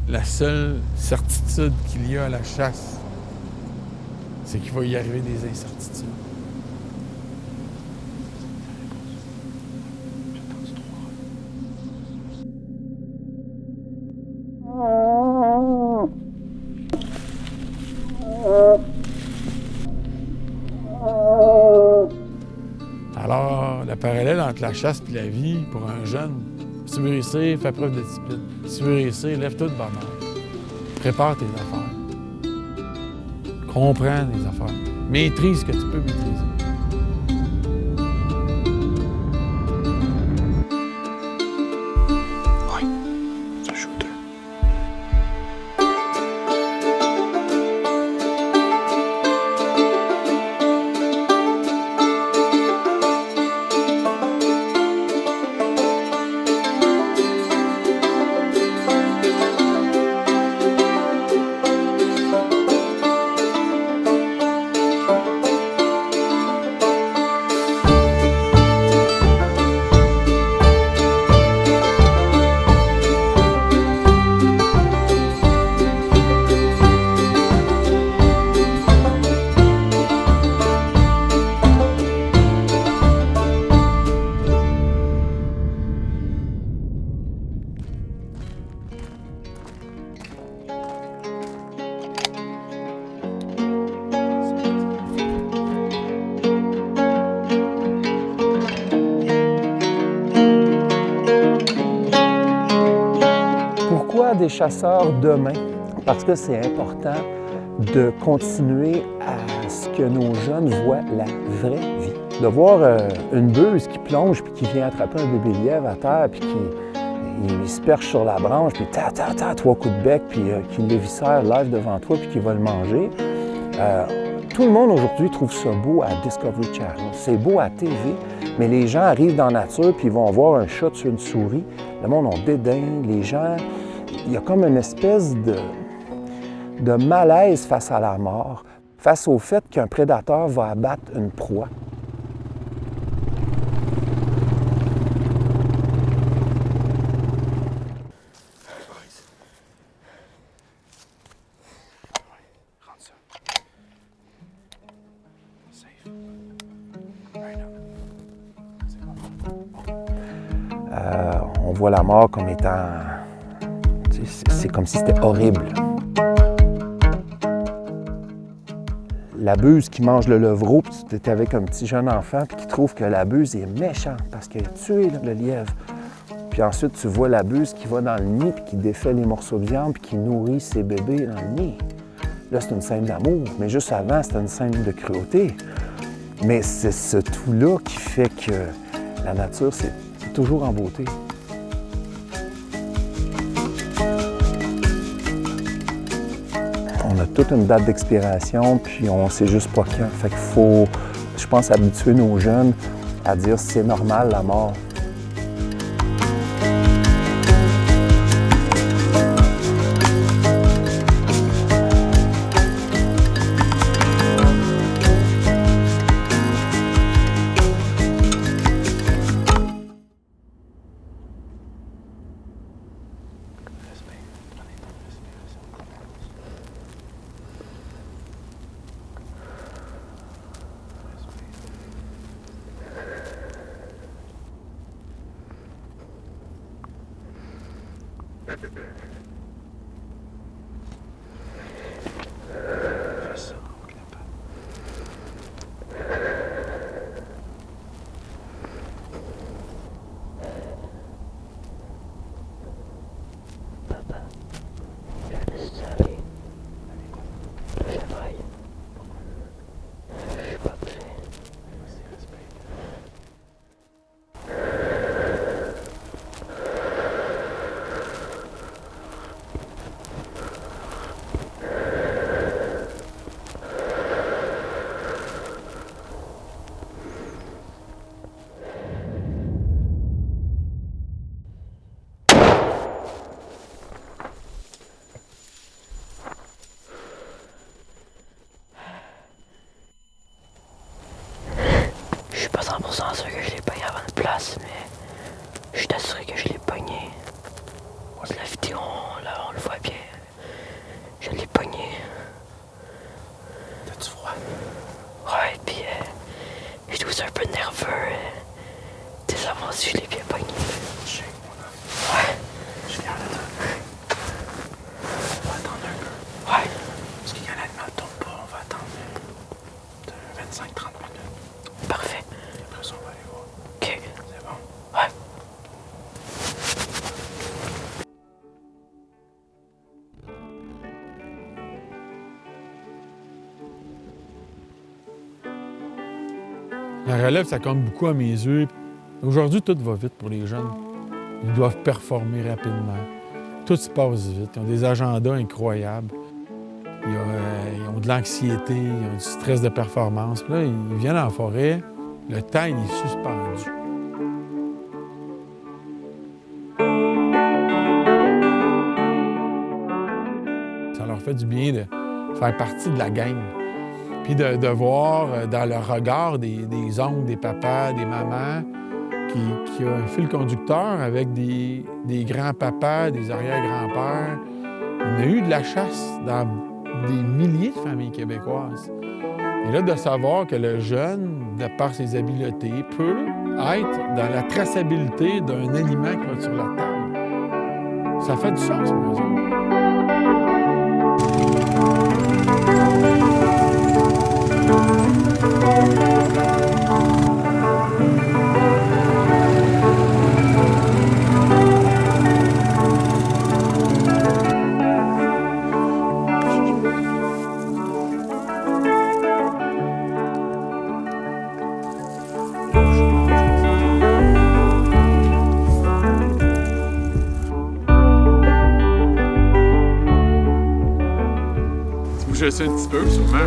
la seule certitude qu'il y a à la chasse, c'est qu'il va y arriver des incertitudes. Alors, le parallèle entre la chasse et la vie, pour un jeune, si tu veux réussir, fais preuve de discipline. Si tu veux réussir, lève-toi de bonne heure. Prépare tes affaires. Comprends les affaires. Maîtrise ce que tu peux maîtriser. Oui, c'est un shooter. Pourquoi des chasseurs demain? Parce que c'est important de continuer à ce que nos jeunes voient la vraie vie. De voir une buse qui plonge puis qui vient attraper un bébé lièvre à terre puis qui se perche sur la branche puis trois coups de bec puis qui l'éviscère live devant toi puis qui va le manger. Tout le monde aujourd'hui trouve ça beau à Discovery Channel. C'est beau à TV, mais les gens arrivent dans la nature puis ils vont voir un chat tuer une souris. Le monde en dédain, les gens... Il y a comme une espèce de malaise face à la mort, face au fait qu'un prédateur va abattre une proie. On voit la mort comme étant... C'est comme si c'était horrible. La buse qui mange le levreau, puis tu étais avec un petit jeune enfant, puis qui trouve que la buse est méchante parce qu'elle a tué le lièvre. Puis ensuite, tu vois la buse qui va dans le nid, puis qui défait les morceaux de viande, puis qui nourrit ses bébés dans le nid. Là, c'est une scène d'amour, mais juste avant, c'était une scène de cruauté. Mais c'est ce tout-là qui fait que la nature, c'est toujours en beauté. On a toute une date d'expiration, puis on sait juste pas quand. Fait qu'il faut, je pense, habituer nos jeunes à dire c'est normal la mort. La relève, ça compte beaucoup à mes yeux. Aujourd'hui, tout va vite pour les jeunes. Ils doivent performer rapidement. Tout se passe vite. Ils ont des agendas incroyables. Ils ont de l'anxiété, ils ont du stress de performance. Puis là, ils viennent en forêt, le temps, il est suspendu. Ça leur fait du bien de faire partie de la gang. Puis de voir dans leur regard des oncles, des papas, des mamans, qui a un fil conducteur avec des grands-papas, des arrière-grands-pères. On a eu de la chasse dans des milliers de familles québécoises. Et là, de savoir que le jeune, de par ses habiletés, peut être dans la traçabilité d'un aliment qui va être sur la table, ça fait du sens pour eux autres. Je sais un petit peu, sûrement.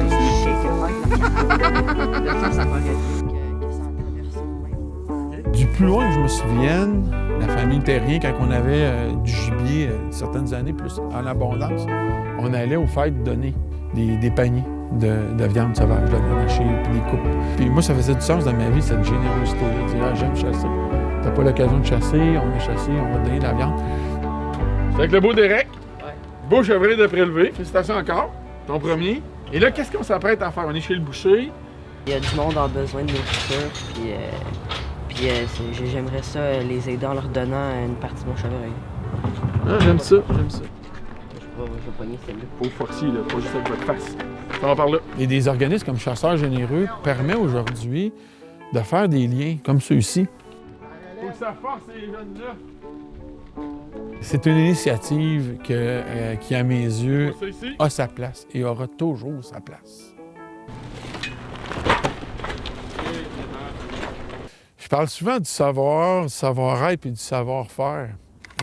Du plus loin que je me souvienne, la famille Terrien, quand on avait du gibier certaines années plus en abondance, on allait aux fêtes donner des paniers de viande sauvage, de la viande hachée, puis des coupes. Puis moi, ça faisait du sens dans ma vie, cette générosité-là, de dire « Ah, j'aime chasser. T'as pas l'occasion de chasser, on a chassé, on va te donner de la viande. » C'est avec le beau Derek, beau chevreuil de prélevé. Félicitations encore. Ton premier. Et là, qu'est-ce qu'on s'apprête à faire? On est chez le boucher. Il y a du monde en besoin de nourriture, puis j'aimerais ça les aider en leur donnant une partie de mon chevreuil. Ah, j'aime ça, j'aime ça. Je vais pogner celle-là. Faut foxy, là, pas juste avec votre face. On va par là. Et des organismes comme Chasseurs Généreux permettent aujourd'hui de faire des liens comme ceux-ci. Faut que ça force ces jeunes-là. C'est une initiative qui, à mes yeux, a sa place et aura toujours sa place. Je parle souvent du savoir-être et du savoir-faire.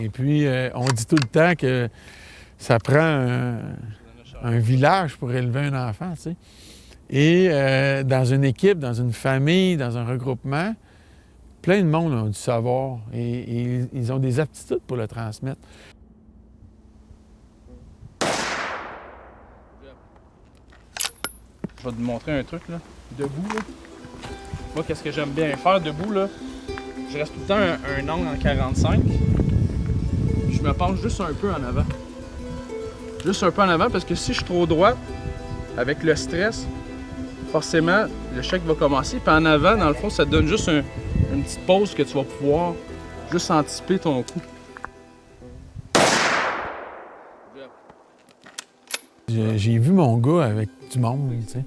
Et puis, on dit tout le temps que ça prend un village pour élever un enfant, tu sais. Et dans une équipe, dans une famille, dans un regroupement, plein de monde ont du savoir et ils ont des aptitudes pour le transmettre. Je vais te montrer un truc, là. Debout, là. Moi, qu'est-ce que j'aime bien faire debout, là? Je reste tout le temps un angle en 45. Je me penche juste un peu en avant. Juste un peu en avant, parce que si je suis trop droite, avec le stress, forcément, le chèque va commencer. Puis en avant, dans le fond, ça te donne juste une petite pause que tu vas pouvoir juste anticiper ton coup. J'ai vu mon gars avec du monde, tu sais.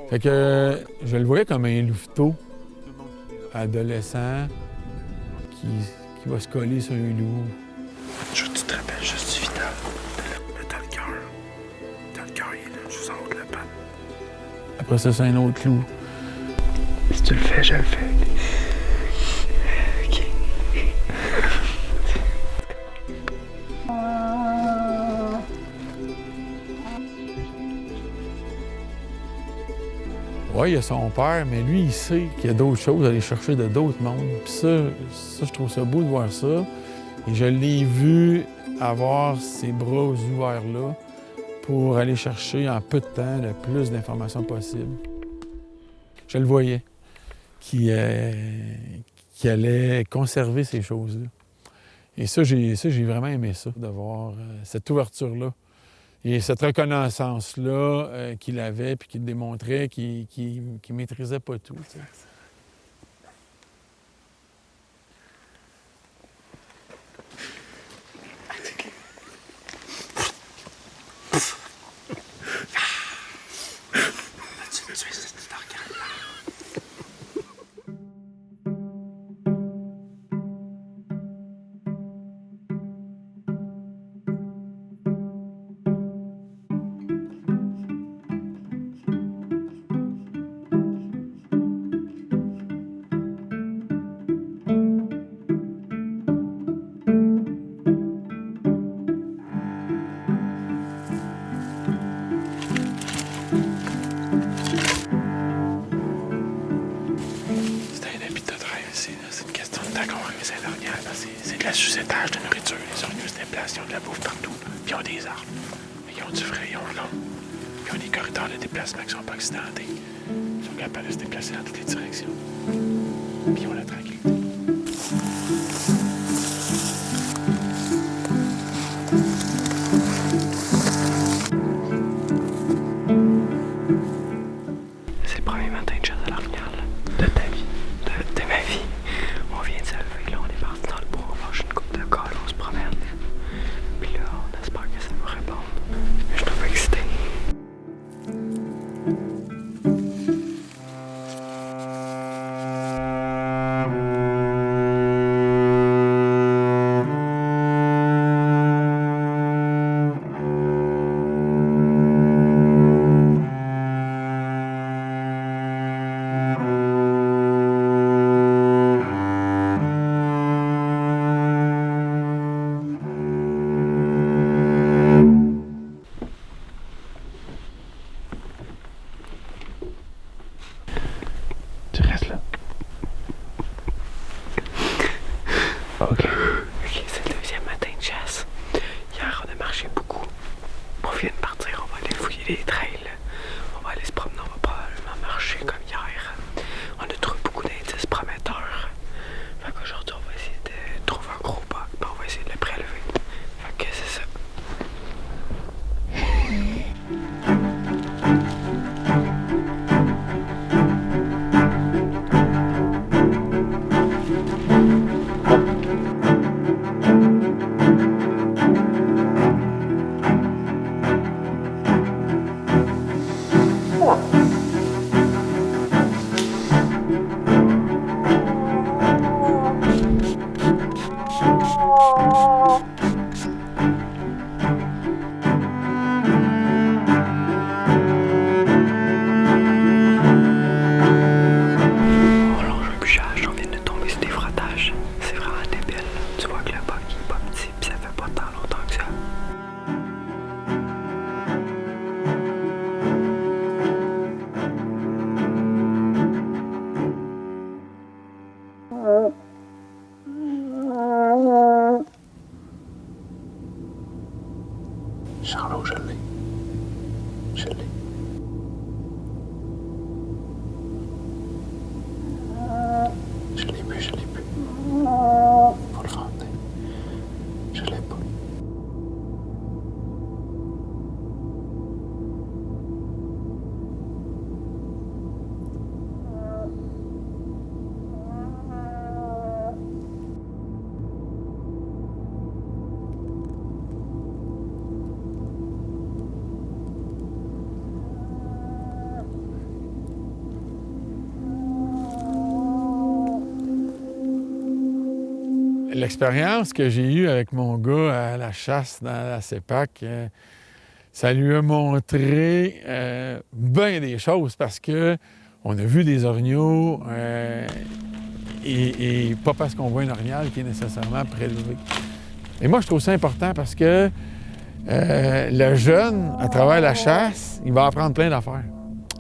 Fait que je le voyais comme un louveteau adolescent qui va se coller sur un loup. Tu te rappelles juste du final. Mais dans le cœur. Dans le cœur, il est là, juste en haut de la patte. Après ça, c'est un autre loup. Si tu le fais, je le fais. OK. Oui, il a son père, mais lui, il sait qu'il y a d'autres choses à aller chercher de d'autres mondes. Puis ça, je trouve ça beau de voir ça. Et je l'ai vu avoir ses bras ouverts-là pour aller chercher en peu de temps le plus d'informations possible. Je le voyais, qui allait conserver ces choses-là. Et ça, j'ai vraiment aimé ça, de voir cette ouverture-là. Et cette reconnaissance-là qu'il avait, puis qu'il démontrait qu'il maîtrisait pas tout. Tu sais. déplacent, ils ont de la bouffe partout. Puis ils ont des arbres. Ils ont du frais, ils ont de l'eau. Ils ont des corridors de déplacement qui ne sont pas accidentés. Ils sont capables de se déplacer dans toutes les directions. Puis ils ont la tranquillité. C'est le premier matin de chasse à l'orignal de ta vie, de ma vie. On vient de se lever, là, on est parti dans le bois, on mange une coupe de colle, on se promène. Puis là, on espère que ça va répondre. Je suis trop excité. Tu restes là. OK. Ok, c'est le deuxième matin de chasse. Hier, on a marché beaucoup. On vient de partir, on va aller fouiller les trails. On va aller se promener, on va probablement marcher comme hier. On a trouvé beaucoup d'indices prometteurs. Fait qu'aujourd'hui, on va essayer de trouver un gros buck, puis on va essayer de le prélever. Fait que c'est ça. On longe un bûchage, on vient de tomber sur des frottages. C'est vraiment débile. Tu vois que le buck il est pas petit, puis ça fait pas tant longtemps que ça. Charlot, je l'ai. Je l'ai. Je l'ai plus, je l'ai plus. Faut le ramener. Je l'ai pas. L'expérience que j'ai eue avec mon gars à la chasse dans la CEPAC, ça lui a montré bien des choses parce que on a vu des orignaux et pas parce qu'on voit un orignal qui est nécessairement prélevé. Et moi, je trouve ça important parce que le jeune, à travers la chasse, il va apprendre plein d'affaires.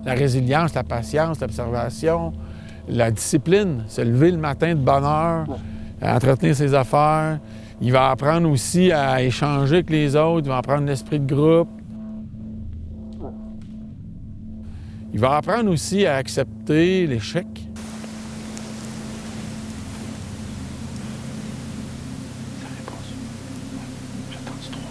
La résilience, la patience, l'observation, la discipline, se lever le matin de bonne heure, à entretenir ses affaires. Il va apprendre aussi à échanger avec les autres, il va apprendre l'esprit de groupe. Il va apprendre aussi à accepter l'échec. Ça répond. J'attends du 3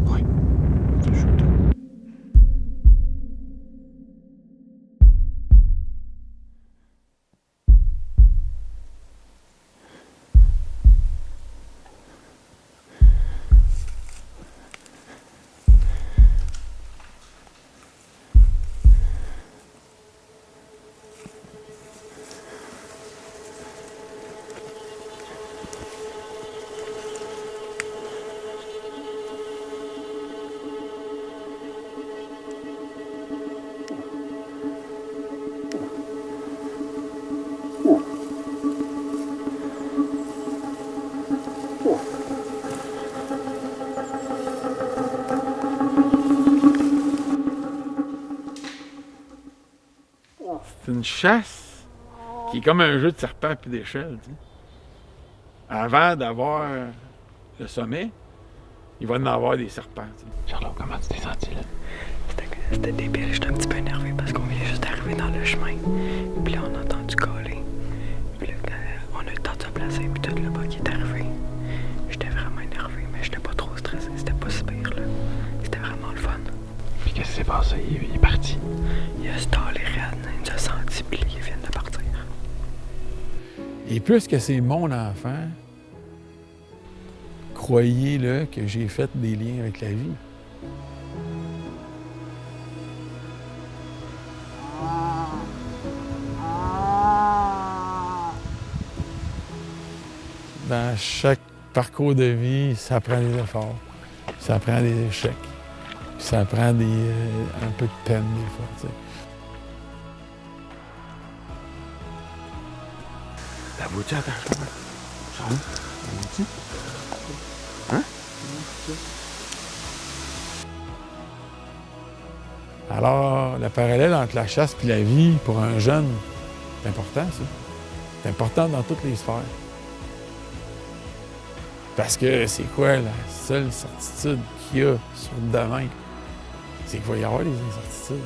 Oui. C'est une chasse qui est comme un jeu de serpent puis d'échelle. Tu sais. Avant d'avoir le sommet, il va y en avoir des serpents. Tu sais. Charlot, comment tu t'es senti là? C'était débile, j'étais un petit peu énervé parce qu'on vient juste d'arriver dans le chemin. Puis là, on a entendu coller. Puis là, on a eu le temps de se placer, puis tout le bas qui est arrivé. J'étais vraiment énervé, mais j'étais pas trop stressé. C'était pas si pire, là. C'était vraiment le fun. Puis qu'est-ce qui s'est passé? Il est parti. Il a stallé raide, il nous a senti, puis il vient de partir. Et puisque c'est mon enfant, croyez-le que j'ai fait des liens avec la vie. Dans chaque parcours de vie, ça prend des efforts, ça prend des échecs, puis ça prend un peu de peine des fois. Tu sais. L'avoues-tu à ta chambre? Charlot? L'avoues-tu? Hein? Alors, le parallèle entre la chasse et la vie, pour un jeune, c'est important, ça. C'est important dans toutes les sphères. Parce que c'est quoi la seule certitude qu'il y a sur le domaine? C'est qu'il va y avoir des incertitudes.